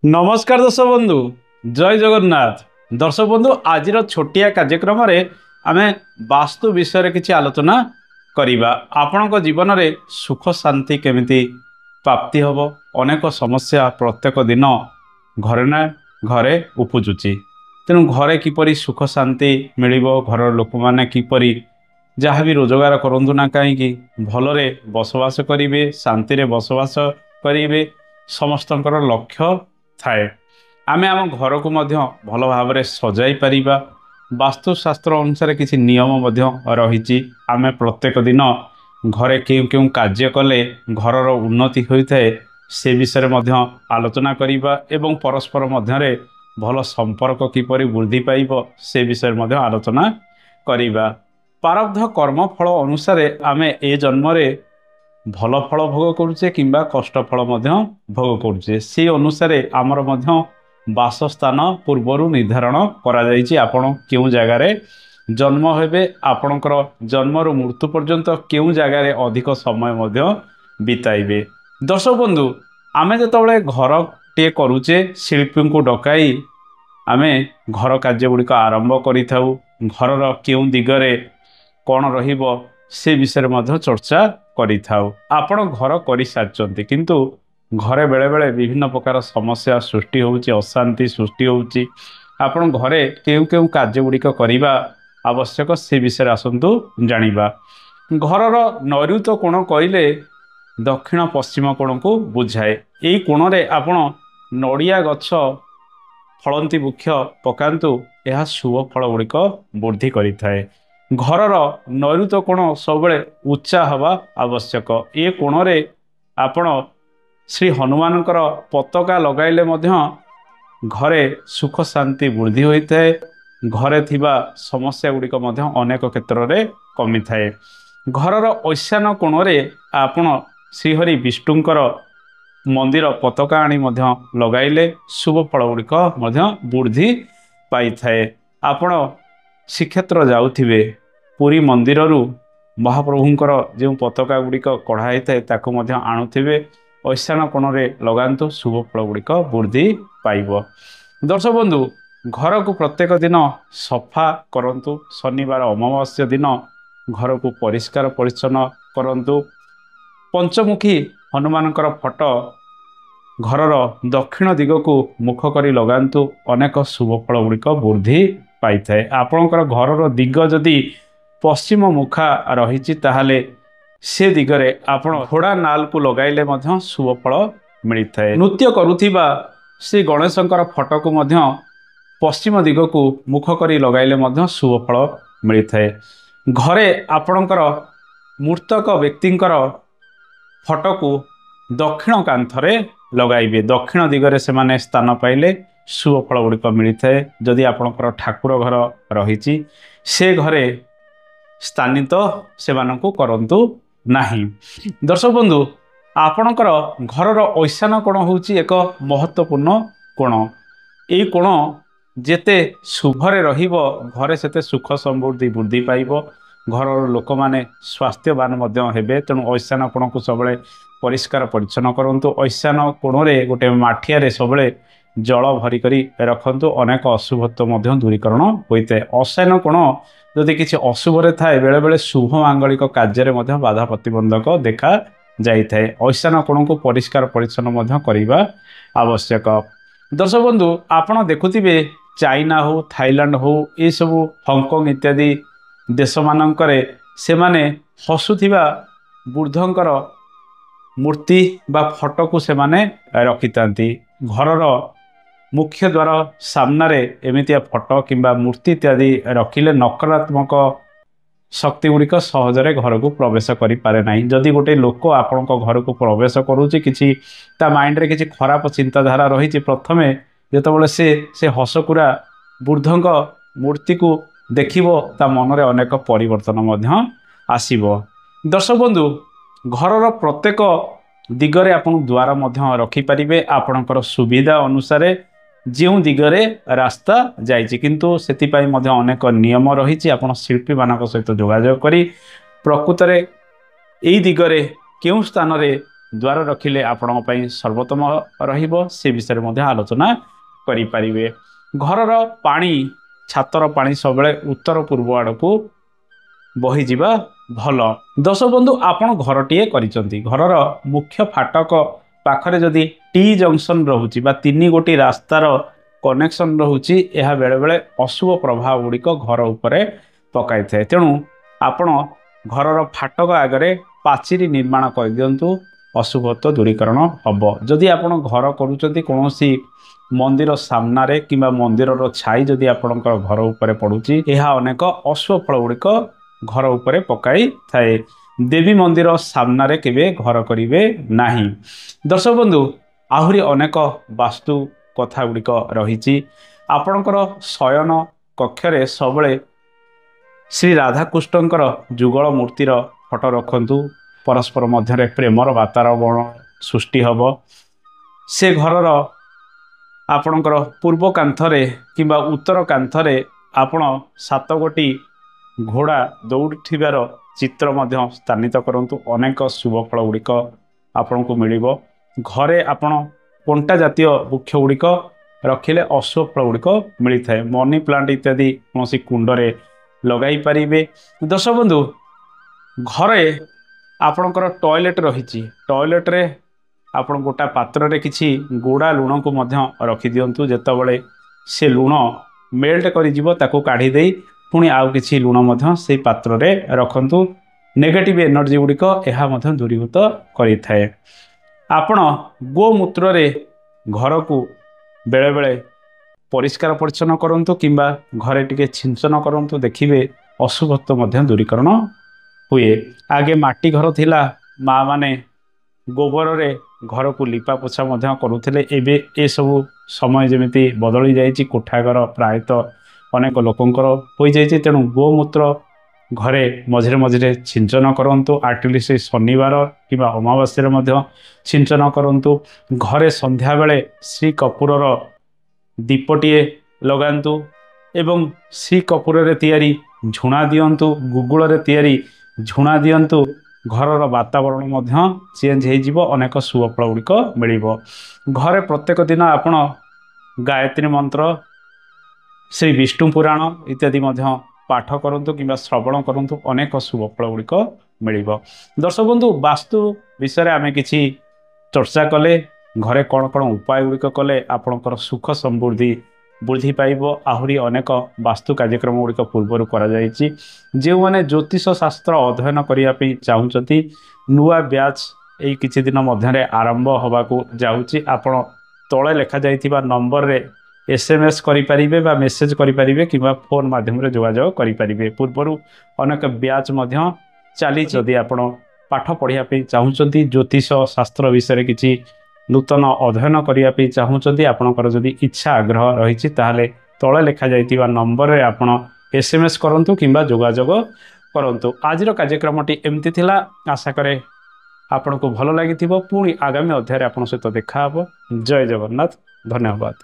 नमस्कार दर्शक बंधु जय जगन्नाथ। दर्शक बंधु आज छोटिया कार्यक्रम आम वास्तु विषय किसी आलोचना करवा। आपण जीवन में सुख शांति केमिति प्राप्ति हम। अनेक समस्या प्रत्येक दिन घरे ना घरे उपजुची। तेणु घरे किपरि सुख शांति मिल घर लोक मैंने किपरि जहाँ भी रोजगार करंतु ना कहीं भलरे बसवास करेंगे शांति बसवास करेंगे समस्तଙ୍କର लक्ष्य थाए। आमे आम घर को मध्य भल भाव सजाई पारिबा। वास्तुशास्त्र अनुसार किसी नियम रही। आमे प्रत्येक दिन घरे क्यों क्यों कार्य कले घरर उन्नति होता है से विषय मध्य आलोचना करिबा एवं परस्पर मध्य भल संपर्क किपरि वृद्धि पाइब से विषय मध्य आलोचना करिबा। प्रारब्ध कर्म फल अनुसार आमे ए जन्म भल फल भोग करुचे किंबा कष्ट फल भोग करुचे से अनुसार आमर बासस्थान पूर्वर निर्धारण करा जायछि। आपण क्यों जगार जन्म हेबे आपणकर जन्मर मृत्यु पर्यंत क्यों जगार अधिक समय बिताइबे। दर्शक बंधु आमे जेतबेले घर टे करुचे शिल्पी को डकाई आमे घर कार्य गुड़िक आरंभ करिथाउ। घरर क्यों दिगरे कौन रहिबो से विषय मध्य चर्चा करिथाउ। आपण घर कर सारी किंतु घरे बेले बेले विभिन्न प्रकार समस्या सृष्टि होउची अशांति सृष्टि होउची। आपण घरे केउ केउ कार्य गुड़िक करिबा आवश्यक से विषय आसंतु जानिबा। घरर नैऋत्य कोण कहले दक्षिण पश्चिम कोण को बुझाए। एई कोण रे आपण नड़िया गछ फलंती वृक्ष पकांतु यह शुभ फल गुड़िक वृद्धि करिथाए। घरर नैऋत्य कोण सब उच्चा हवा आवश्यक। ये कोण रे आपण श्री हनुमानकर पताका लगाइले मध्य घरे सुख शांति वृद्धि होता है। घरे थिबा समस्या गुड़िक मध्य अनेक क्षेत्र में कमी थाए। घरर ईशान कोण रे आपण श्रीहरि विष्णुंकर मंदिर पताका आनी मध्य लगाइले शुभ फल गुड़िक मध्य वृद्धि पाई थाए। आपण श्रीक्षेत्र जाउथिबे पुरी मंदिर महाप्रभुंकर जो पताका गुड़िक कढ़ाई थाए ताकू मध्य आणुथिबे ईशान कोण रे लगांतु शुभ फल गुड़िक वृद्धि पाइब। दर्शक बंधु घर को प्रत्येक दिन सफा करंतु। शनिवार अमावास्या दिन घर को परिष्कार परिच्छन्न करंतु। पंचमुखी हनुमानकर फोटो घरर दक्षिण दिग को मुख करी लगांतु। अनेक शुभ फल गुड़िक वृद्धि पाई थाए। आपणकर घरर दिग जदि पश्चिम मुखा रही ताहले से दिगरे आपण घोड़ा नाल को लगाइले मध्य शुभ फल मिलता है। नृत्य करुथिबा श्री गणेशंकर फोटो को मध्य पश्चिम दिग को मुख करी लगाइले मध्य शुभ फल मिलता है। घरे आपणकर मृतक व्यक्तिंकर फोटो को दक्षिण कांथरे लगाइबे। दक्षिण दिगरे से माने स्थान पाइले शुभ फल गुड़िक मिलता है। जदि आपणकर ठाकुर घर रही से घरे स्थानित से मानकु करंतु नाही। दर्शक बंधु आपणकर घरर ईशान कोण होउची एक महत्वपूर्ण कोण। ए कोण जेते शुभरे रहिबो घरे सेते सुख समृद्धि वृद्धि पाइबो। घरर लोक माने स्वास्थ्यवान मध्य हेबे। तेणु ईशान कोण को सबले परिष्कार परिच्छन्न करंतु। ईशान कोण रे गोटे माठिया रे सबले जल भरी करी रखंतु। अनेक अशुभत्व मध्य दूरीकरण होइते। ईशान कोण जदि किसी अशुभ थाए बेले बेले शुभ मांगलिक कार्य में बाधा प्रतिबंधक देखा जाए। ईशान कोण को परिष्कार परिच्छन्न करने आवश्यक। दर्शक बंधु आपण देखुथिबे चाइना हो थाईलैंड हो ये सबू हांगकांग इत्यादि देश मानकरे से माने हसुथिबा बुद्धंकर मूर्ति बा फोटो को से माने रखितांती। घरर मुख्य द्वार सामने एमितिया फोटो किंबा मूर्ति इत्यादि रखिले नकारात्मक शक्ति गुड़िक सहजरे घर को प्रवेश करि पारे नाही। जदि गोटे लोक आपण घर को प्रवेश करूची किछि ता माइंड रे किछि खराब चिंताधारा रही प्रथमे जेतबेले से हसकुरा बुद्धंक मूर्ति को देखिबो ता मन रे अनेक परिवर्तन मध्य आसीबो। दर्शक बंधु घरर प्रत्येक दिगरे आपण द्वार मध्य रखि परिबे। आपणकर सुविधा अनुसार जो दिगरे रास्ता जाइछि किंतु सेतिपाई मध्य अनेक नियम रही। आपण शिल्पी मानक सहित जोगाजोग करी प्रकृत रे एई दिगरे केउ स्थान रे द्वार रखिले आपण सर्वोत्तम रहिबो से विषय में आलोचना करि परिबे। घरर पानी छातर पानी सब उत्तर पूर्व आड़ को बही जीवा भल। दर्शक बंधु आपण घरटीए करिसंती घरर मुख्य फाटक पाखरे जदि टी जंक्शन रहुची बा तीन गोटी रास्तार कनेक्शन रहुची यह बेले बेले अशुभ प्रभाव गुड़िक घर उपरे पकाई थाए। तेणु आपण घरर फाटक आगरे पाचिरी निर्माण कर दियंतु अशुभत्व दूरीकरण हम। जदि आपण घर करूचंती कोनोसी मंदिर सामनारे किंबा मंदिर छाई जदि आपणकर घर उपरे पड़ुची यह अनेक अशुभ फल गुड़िक घर उपरे पकाई थाए। देवी मंदिर सामनारे केबे घर करिवे नाही। दर्शक बंधु आहुरी अनेक वास्तु कथा गुड़िक रही। आपणकर शयन कक्षरे सबले श्री राधाकृष्णकर जुगल मूर्तिर फोटो रखंतु। परस्पर मध्य प्रेमर वातावरण सृष्टि हब। से घरर आपणकर पूर्व कांथरे किंबा उत्तर कांथरे आपण 7 गोटी घोड़ा दौड़िथिबार चित्र मध्य स्थानित करंतु। अनेक शुभ फल गुड़िक आपण को मिलिबो। घरे आपण कंटा जातीय वृक्ष गुड़िक रखिले अशुभ फल गुड़िक मिलता है। मनी प्लांट इत्यादि कौन कुंडरे लगाई पारिबे। दर्शक बंधु घरे आपणकर टॉयलेट रही। टॉयलेट रे आपण गोटा पात्र रे किछि गोड़ा लुण को मध्य रखि दियंतु। जेतबेले से लुण मेल्ट करि जिवो ताको काढी देई पुणी आउ किछि लुण मध्य से पात्र रे रखंतु। नेगेटिव एनर्जी गुड़िक यह मध्य दूरीभूत करि थाए। आपण गोमूत्र रे घर को बेले बेले परिष्कार परिच्छन्न करंतु किंबा घरे टिके छिंचन करंतु। देखिबे अशुभत्व मध्य दूरीकरण हुए। आगे माटी घर थिला माँ माने गोबर रे घर को लिपा पोछा मध्य करुथिले। एबे ए सब समय जेमिति बदली जाइछि। कोठाघर प्रायतः अनेक लोकंकर हो जाइछि। तेणु गोमूत्र घरे मझिरे मझिरे छिंचन करंतु। आटलिस्ट शनिवार किंबा अमावास्या मध्य छिंचन करंतु। घरे संध्या बेले श्री कपूरर दीपटीए लगांतु एवं श्री कपूर रे तैयारी झुणा दियंतु। गुगुल रे तैयारी झुणा दियंतु। घरर वातावरण मध्य चेंज हो जिवो। अनेक शुभ फल गुड़िक मिलिबो। घरे प्रत्येक दिन आपण गायत्री मंत्र श्री विष्णु पुराण इत्यादि मध्य पाठ करंतु किंबा श्रवण करंतु। अनेक शुभ फल गुड़िक मिलिबो। दर्शक बंधु वास्तु विषय आमे किछि चर्चा कले। घरे कौन कौन उपाय गुड़िक कले आपणकर सुख समृद्धि वृद्धि पाइब। आहुरी अनेक वास्तु कार्यक्रम गुड़िक पूर्वर करा जायछि। जो माने ज्योतिष शास्त्र अध्ययन करने चाहूँगी नुआ ब्याच यही किछि दिन मध्य आरंभ होबाकू जाउछि। आपण तले लेखा जाइथिबा नंबर रे एसएमएस करि परिबे बा मेसेज करि परिबे किंबा फोन माध्यम रे जोगाजोग करि परिबे। पूर्वर अनेक ब्याच मध्य चली। जदि आपण पाठ पढ़िया पे चाहूँगी ज्योतिष शास्त्र विषय किछि नूतन अध्ययन करने चाहूँगी आपणकर जदि इच्छा आग्रह रही ताहले तले लेखा जाइथिबा नंबर रे आपण एसएमएस करंतु किंबा जोगाजोग करंतु। आजिर कार्यक्रमटी एमती थिला। आशा करे आपन को भल लागिथिबो। पुणी आगामी अध्याय आपन सहित देखा हबो। जय जगन्नाथ। धन्यवाद।